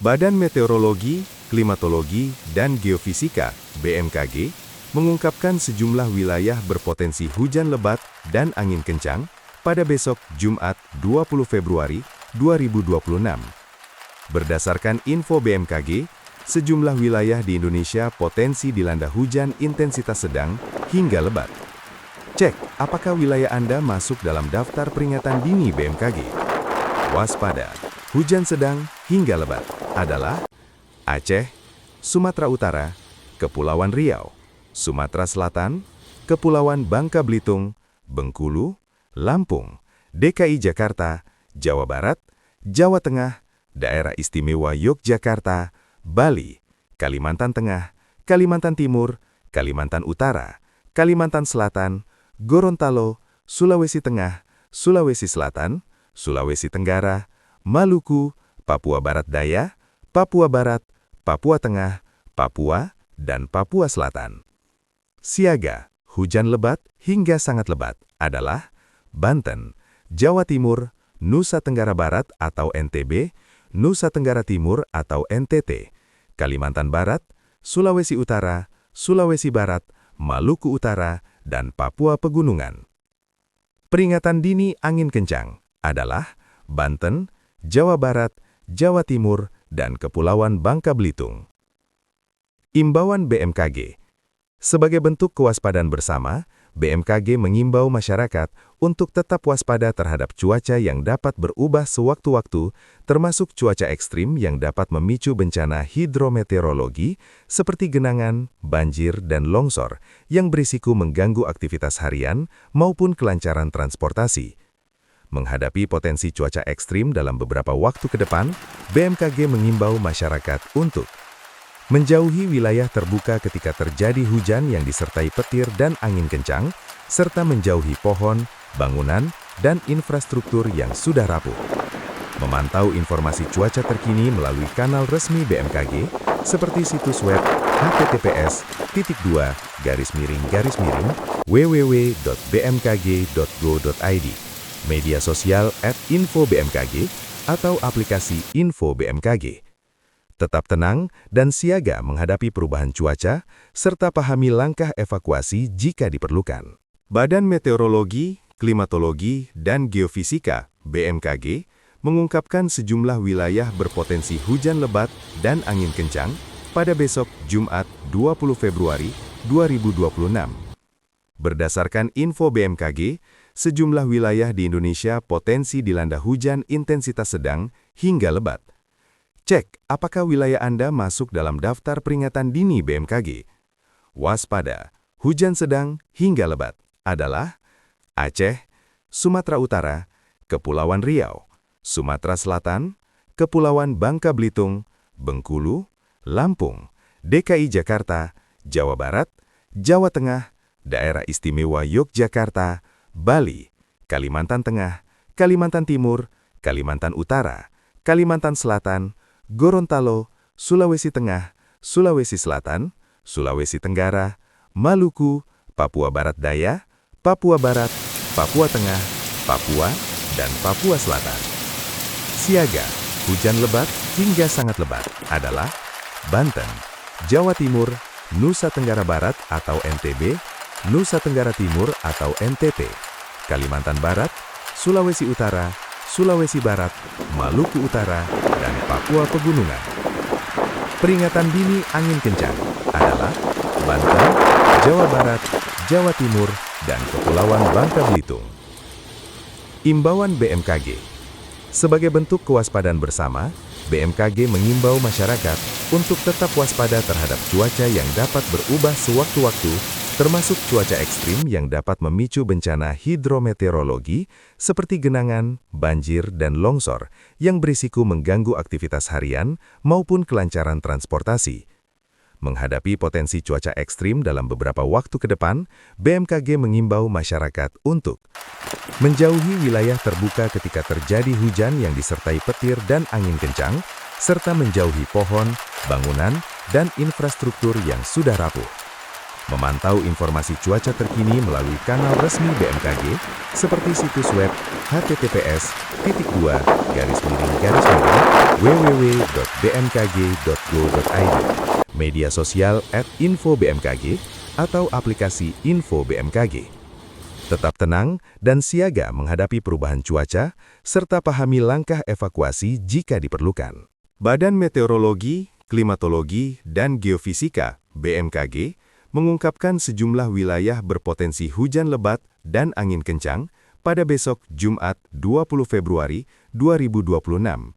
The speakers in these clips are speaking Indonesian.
Badan Meteorologi, Klimatologi, dan Geofisika (BMKG) mengungkapkan sejumlah wilayah berpotensi hujan lebat dan angin kencang pada besok Jumat 20 Februari 2026. Berdasarkan info BMKG, sejumlah wilayah di Indonesia potensi dilanda hujan intensitas sedang hingga lebat. Cek apakah wilayah Anda masuk dalam daftar peringatan dini BMKG. Waspada, hujan sedang hingga lebat adalah Aceh, Sumatera Utara, Kepulauan Riau, Sumatera Selatan, Kepulauan Bangka Belitung, Bengkulu, Lampung, DKI Jakarta, Jawa Barat, Jawa Tengah, Daerah Istimewa Yogyakarta, Bali, Kalimantan Tengah, Kalimantan Timur, Kalimantan Utara, Kalimantan Selatan, Gorontalo, Sulawesi Tengah, Sulawesi Selatan, Sulawesi Tenggara, Maluku, Papua Barat Daya, Papua Barat, Papua Tengah, Papua, dan Papua Selatan. Siaga, hujan lebat hingga sangat lebat adalah Banten, Jawa Timur, Nusa Tenggara Barat atau NTB, Nusa Tenggara Timur atau NTT, Kalimantan Barat, Sulawesi Utara, Sulawesi Barat, Maluku Utara, dan Papua Pegunungan. Peringatan dini angin kencang adalah Banten, Jawa Barat, Jawa Timur, dan Kepulauan Bangka Belitung. Imbauan BMKG. Sebagai bentuk kewaspadaan bersama, BMKG mengimbau masyarakat untuk tetap waspada terhadap cuaca yang dapat berubah sewaktu-waktu, termasuk cuaca ekstrim yang dapat memicu bencana hidrometeorologi seperti genangan, banjir, dan longsor yang berisiko mengganggu aktivitas harian maupun kelancaran transportasi. Menghadapi potensi cuaca ekstrim dalam beberapa waktu ke depan, BMKG mengimbau masyarakat untuk menjauhi wilayah terbuka ketika terjadi hujan yang disertai petir dan angin kencang, serta menjauhi pohon, bangunan, dan infrastruktur yang sudah rapuh. Memantau informasi cuaca terkini melalui kanal resmi BMKG, seperti situs web https://www.bmkg.go.id, media sosial @info-bmkg, atau aplikasi Info BMKG. Tetap tenang dan siaga menghadapi perubahan cuaca, serta pahami langkah evakuasi jika diperlukan. Badan Meteorologi, Klimatologi, dan Geofisika (BMKG) mengungkapkan sejumlah wilayah berpotensi hujan lebat dan angin kencang pada besok Jumat 20 Februari 2026. Berdasarkan info BMKG, sejumlah wilayah di Indonesia potensi dilanda hujan intensitas sedang hingga lebat. Cek apakah wilayah Anda masuk dalam daftar peringatan dini BMKG. Waspada, hujan sedang hingga lebat adalah Aceh, Sumatera Utara, Kepulauan Riau, Sumatera Selatan, Kepulauan Bangka Belitung, Bengkulu, Lampung, DKI Jakarta, Jawa Barat, Jawa Tengah, Daerah Istimewa Yogyakarta, Bali, Kalimantan Tengah, Kalimantan Timur, Kalimantan Utara, Kalimantan Selatan, Gorontalo, Sulawesi Tengah, Sulawesi Selatan, Sulawesi Tenggara, Maluku, Papua Barat Daya, Papua Barat, Papua Tengah, Papua, dan Papua Selatan. Siaga, hujan lebat hingga sangat lebat adalah Banten, Jawa Timur, Nusa Tenggara Barat atau NTB, Nusa Tenggara Timur atau NTT, Kalimantan Barat, Sulawesi Utara, Sulawesi Barat, Maluku Utara, dan Papua Pegunungan. Peringatan dini angin kencang adalah Banten, Jawa Barat, Jawa Timur, dan Kepulauan Bangka Belitung. Imbauan BMKG. Sebagai bentuk kewaspadaan bersama, BMKG mengimbau masyarakat untuk tetap waspada terhadap cuaca yang dapat berubah sewaktu-waktu, termasuk cuaca ekstrim yang dapat memicu bencana hidrometeorologi seperti genangan, banjir, dan longsor yang berisiko mengganggu aktivitas harian maupun kelancaran transportasi. Menghadapi potensi cuaca ekstrim dalam beberapa waktu ke depan, BMKG mengimbau masyarakat untuk menjauhi wilayah terbuka ketika terjadi hujan yang disertai petir dan angin kencang, serta menjauhi pohon, bangunan, dan infrastruktur yang sudah rapuh. Memantau informasi cuaca terkini melalui kanal resmi BMKG seperti situs web https://www.bmkg.go.id, media sosial @info-bmkg, atau aplikasi Info BMKG. Tetap tenang dan siaga menghadapi perubahan cuaca, serta pahami langkah evakuasi jika diperlukan. Badan Meteorologi, Klimatologi, dan Geofisika (BMKG) mengungkapkan sejumlah wilayah berpotensi hujan lebat dan angin kencang pada besok Jumat 20 Februari 2026.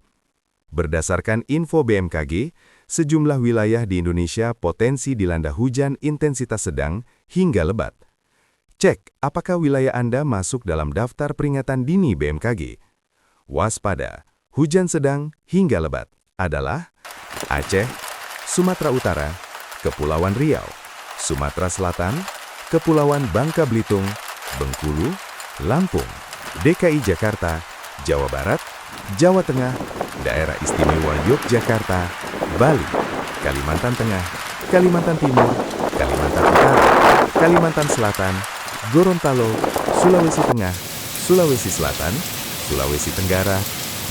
Berdasarkan info BMKG, sejumlah wilayah di Indonesia potensi dilanda hujan intensitas sedang hingga lebat. Cek apakah wilayah Anda masuk dalam daftar peringatan dini BMKG. Waspada, hujan sedang hingga lebat adalah Aceh, Sumatera Utara, Kepulauan Riau, Sumatera Selatan, Kepulauan Bangka Belitung, Bengkulu, Lampung, DKI Jakarta, Jawa Barat, Jawa Tengah, Daerah Istimewa Yogyakarta, Bali, Kalimantan Tengah, Kalimantan Timur, Kalimantan Utara, Kalimantan Selatan, Gorontalo, Sulawesi Tengah, Sulawesi Selatan, Sulawesi Tenggara,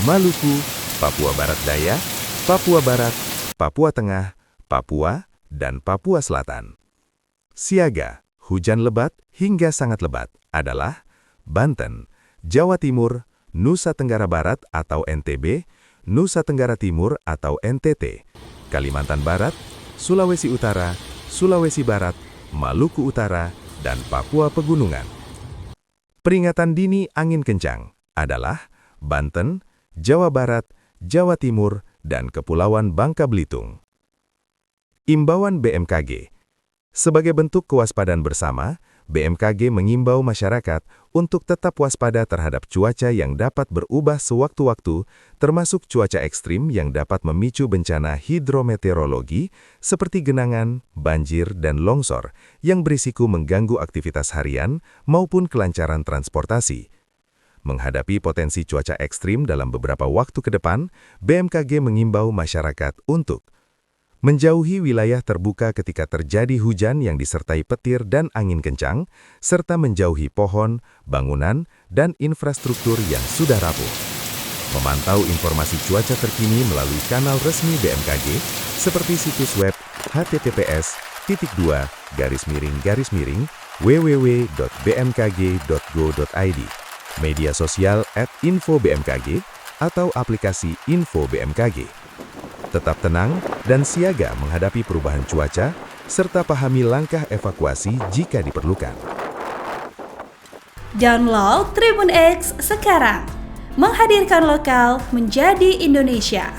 Maluku, Papua Barat Daya, Papua Barat, Papua Tengah, Papua, dan Papua Selatan. Siaga, hujan lebat hingga sangat lebat adalah Banten, Jawa Timur, Nusa Tenggara Barat atau NTB, Nusa Tenggara Timur atau NTT, Kalimantan Barat, Sulawesi Utara, Sulawesi Barat, Maluku Utara, dan Papua Pegunungan. Peringatan dini angin kencang adalah Banten, Jawa Barat, Jawa Timur, dan Kepulauan Bangka Belitung. Imbauan BMKG. Sebagai bentuk kewaspadaan bersama, BMKG mengimbau masyarakat untuk tetap waspada terhadap cuaca yang dapat berubah sewaktu-waktu, termasuk cuaca ekstrim yang dapat memicu bencana hidrometeorologi seperti genangan, banjir, dan longsor yang berisiko mengganggu aktivitas harian maupun kelancaran transportasi. Menghadapi potensi cuaca ekstrim dalam beberapa waktu ke depan, BMKG mengimbau masyarakat untuk menjauhi wilayah terbuka ketika terjadi hujan yang disertai petir dan angin kencang, serta menjauhi pohon, bangunan, dan infrastruktur yang sudah rapuh. Memantau informasi cuaca terkini melalui kanal resmi BMKG, seperti situs web https://www.bmkg.go.id, media sosial @info-bmkg, atau aplikasi Info BMKG. Tetap tenang dan siaga menghadapi perubahan cuaca, serta pahami langkah evakuasi jika diperlukan. Download Tribun X sekarang, menghadirkan lokal menjadi Indonesia.